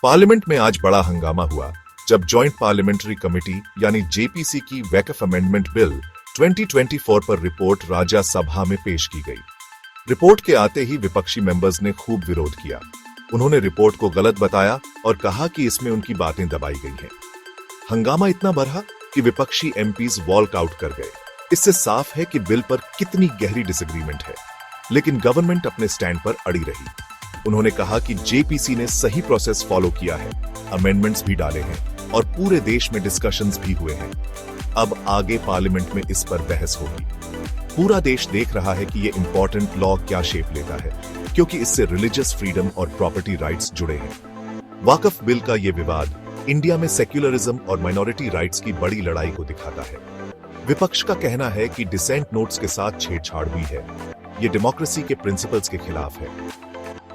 Parliament में आज बड़ा हंगामा हुआ जब जॉइंट पार्लियामेंट्री कमेटी यानी जेपीसी की वैकफ अमेंडमेंट बिल 2024 पर रिपोर्ट राज्यसभा में पेश की गई। रिपोर्ट के आते ही विपक्षी मेंबर्स ने खूब विरोध किया। उन्होंने रिपोर्ट को गलत बताया और कहा कि इसमें उनकी बातें दबाई गई हैं। हंगामा इतना बढ़ा कि विपक्षी एमपीज वॉक आउट कर गए। इससे साफ है कि बिल पर कितनी गहरी डिसएग्रीमेंट है, लेकिन गवर्नमेंट अपने स्टैंड पर अड़ी रही। उन्होंने कहा कि जेपीसी ने सही प्रोसेस फॉलो किया है, अमेंडमेंट्स भी डाले हैं और पूरे देश में डिस्कशंस भी हुए हैं। अब आगे पार्लियामेंट में इस पर बहस होगी। पूरा देश देख रहा है कि ये इंपॉर्टेंट लॉ क्या शेप लेता है, क्योंकि इससे रिलीजियस फ्रीडम और प्रॉपर्टी राइट्स जुड़े हैं। वाकफ बिल का ये विवाद इंडिया में सेक्युलरिज्म और माइनॉरिटी राइट्स की बड़ी लड़ाई को दिखाता है। विपक्ष का कहना है कि डिसेंट नोट्स के साथ छेड़छाड़ हुई है, ये डेमोक्रेसी के प्रिंसिपल्स के खिलाफ है।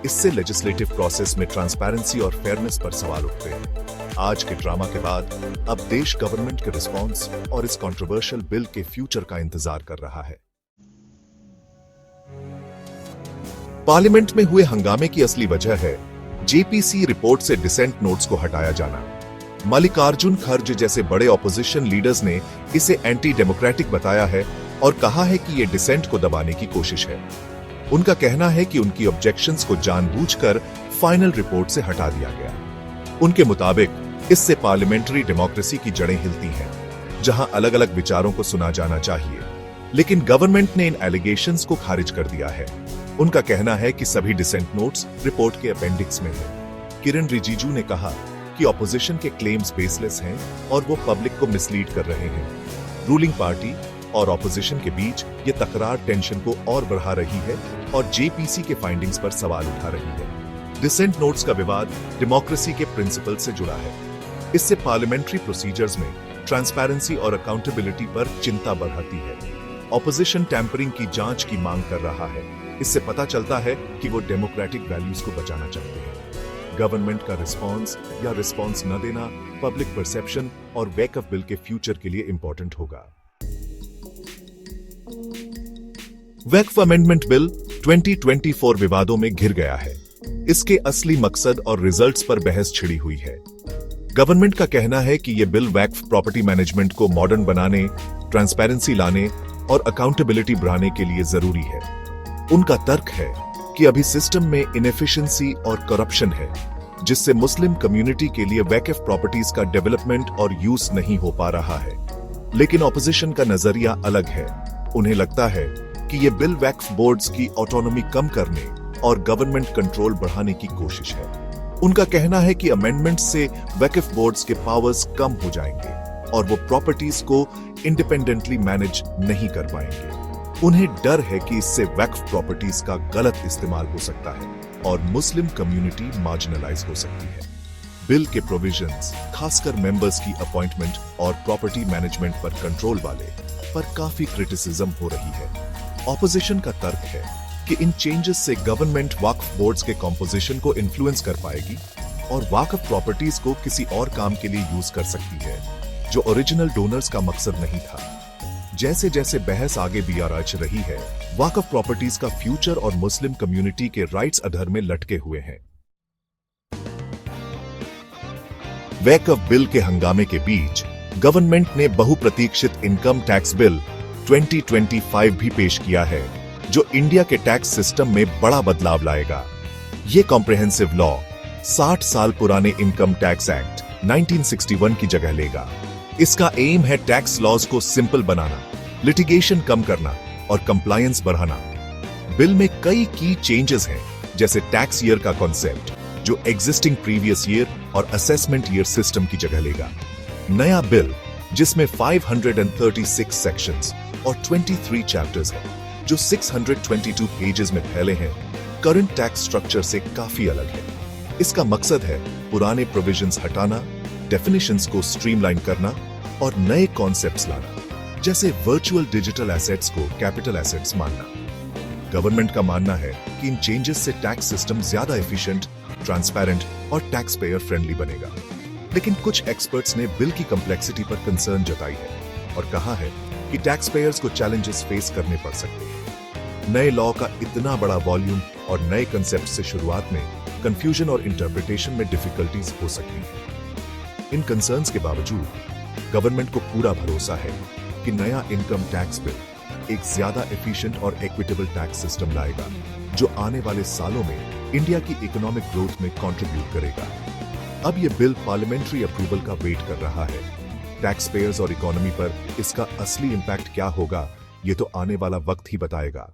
इससे लेजिस्लेटिव प्रोसेस में ट्रांसपेरेंसी और फेयरनेस पर सवाल उठते हैं। आज के ड्रामा के बाद अब देश गवर्नमेंट के रिस्पॉन्स और इस कंट्रोवर्शियल बिल के फ्यूचर का इंतजार कर रहा है। पार्लियामेंट में हुए हंगामे की असली वजह है जेपीसी रिपोर्ट से डिसेंट नोट्स को हटाया जाना। मल्लिकार्जुन खड़गे जैसे बड़े ऑपोजिशन लीडर्स ने इसे एंटी डेमोक्रेटिक बताया है और कहा है कि यह डिसेंट को दबाने की कोशिश है। उनका कहना है कि उनकी ऑब्जेक्शंस को जानबूझकर फाइनल रिपोर्ट से हटा दिया गया। उनके मुताबिक इससे पार्लियामेंट्री डेमोक्रेसी की जड़ें हिलती हैं, जहां अलग अलग विचारों को सुना जाना चाहिए। लेकिन गवर्नमेंट ने इन एलिगेशंस को खारिज कर दिया है। उनका कहना है कि सभी डिसेंट नोट्स रिपोर्ट के अपेंडिक्स में हैं। किरण रिजिजू ने कहा कि ऑपोजिशन के क्लेम्स बेसलेस हैं और वो पब्लिक को मिसलीड कर रहे हैं। रूलिंग पार्टी और ऑपोजिशन के बीच ये तकरार टेंशन को और बढ़ा रही है और जेपीसी के फाइंडिंग्स पर सवाल उठा रही है। डिसेंट नोट्स का विवाद डेमोक्रेसी के प्रिंसिपल से जुड़ा है। इससे पार्लियामेंट्री प्रोसीजर्स में ट्रांसपेरेंसी और अकाउंटेबिलिटी पर चिंता बढ़ती है। ऑपोजिशन टैंपरिंग की जांच की मांग कर रहा है। इससे पता चलता है कि वो डेमोक्रेटिक वैल्यूज को बचाना चाहते हैं। गवर्नमेंट का रिस्पॉन्स या रिस्पॉन्स न देना पब्लिक परसेप्शन और वैकफ बिल के फ्यूचर के लिए इंपॉर्टेंट होगा। वैकफ अमेंडमेंट बिल 2024 विवादों में घिर गया है। इसके असली मकसद और रिजल्ट्स पर बहस छिड़ी हुई है। गवर्नमेंट का कहना है कि यह बिल वैकफ प्रॉपर्टी मैनेजमेंट को मॉडर्न बनाने, ट्रांसपेरेंसी लाने और अकाउंटेबिलिटी बढ़ाने के लिए जरूरी है। उनका तर्क है कि अभी सिस्टम में इनएफिशिएंसी और करप्शन है, जिससे मुस्लिम कम्युनिटी के लिए वैकफ प्रॉपर्टीज का डेवलपमेंट और यूज नहीं हो पा रहा है। लेकिन ऑपोजिशन का नजरिया अलग है। उन्हें लगता है कि यह बिल वैकफ बोर्ड्स की ऑटोनॉमी कम करने और गवर्नमेंट कंट्रोल बढ़ाने की कोशिश है। उनका कहना है कि अमेंडमेंट से वैकफ बोर्ड्स के पावर्स कम हो जाएंगे और वो प्रॉपर्टीज को इंडिपेंडेंटली मैनेज नहीं कर पाएंगे। उन्हें डर है कि इससे वैकफ प्रॉपर्टीज का गलत इस्तेमाल हो सकता है और मुस्लिम कम्युनिटी मार्जिनलाइज हो सकती है। बिल के प्रोविजंस, खासकर मेंबर्स की अपॉइंटमेंट और प्रॉपर्टी मैनेजमेंट पर कंट्रोल वाले पर काफी क्रिटिसिज्म हो रही है। ऑपोजिशन का तर्क है कि इन चेंजेस से गवर्नमेंट वक्फ बोर्ड्स के कॉम्पोजिशन को इन्फ्लुएंस कर पाएगी और वक्फ प्रॉपर्टीज को किसी और काम के लिए यूज कर सकती है, जो ओरिजिनल डोनर्स का मकसद नहीं था। जैसे जैसे बहस आगे बियाराच रही है, वक्फ प्रॉपर्टीज का फ्यूचर और मुस्लिम कम्युनिटी के राइट्स अधर में लटके हुए हैं। वैकफ बिल के हंगामे के बीच गवर्नमेंट ने बहुप्रतीक्षित इनकम टैक्स बिल 2025 भी पेश किया है, जो इंडिया के टैक्स सिस्टम में बड़ा बदलाव लाएगा। ये कॉम्प्रिहेंसिव लॉ 60 साल पुराने इनकम टैक्स एक्ट 1961 की जगह लेगा। इसका एम है टैक्स लॉज को सिंपल बनाना, लिटिगेशन कम करना और कंप्लायंस बढ़ाना। बिल में कई की चेंजेस हैं, जैसे टैक्स ईयर का कॉन्सेप्ट, जो एग्जिस्टिंग प्रीवियस ईयर और असेसमेंट ईयर सिस्टम की जगह लेगा। नया बिल, जिसमें 536 सेक्शंस और 23 चैप्टर्स हैं, जो 622 पेजेस में फैले हैं, करंट टैक्स स्ट्रक्चर से काफी अलग है। इसका मकसद है पुराने प्रोविजंस हटाना, डेफिनेशंस को स्ट्रीमलाइन करना और नए कॉन्सेप्ट्स लाना, जैसे वर्चुअल डिजिटल एसेट्स को कैपिटल एसेट्स मानना। गवर्नमेंट का मानना है कि इन चेंजेस से टैक्स सिस्टम ज्यादा एफिशिएंट, ट्रांसपेरेंट और टैक्स पेयर फ्रेंडली बनेगा। लेकिन कुछ एक्सपर्ट्स ने बिल की कॉम्प्लेक्सिटी पर कंसर्न जताई है और कहा है कि टैक्स पेयर्स को चैलेंजेस फेस करने पड़ सकते हैं। नए लॉ का इतना बड़ा वॉल्यूम और नए कंसेप्ट से शुरुआत में कंफ्यूजन और इंटरप्रिटेशन में डिफिकल्टीज हो सकती हैं। इन कंसर्न्स के बावजूद गवर्नमेंट को पूरा भरोसा है कि नया इनकम टैक्स बिल एक ज्यादा एफिशिएंट और इक्विटेबल टैक्स सिस्टम लाएगा जो आने वाले सालों में इंडिया की इकोनॉमिक ग्रोथ में कंट्रीब्यूट करेगा। अब यह बिल पार्लियामेंट्री अप्रूवल का वेट कर रहा है। टैक्स पेयर्स और इकोनॉमी पर इसका असली इंपैक्ट क्या होगा, ये तो आने वाला वक्त ही बताएगा।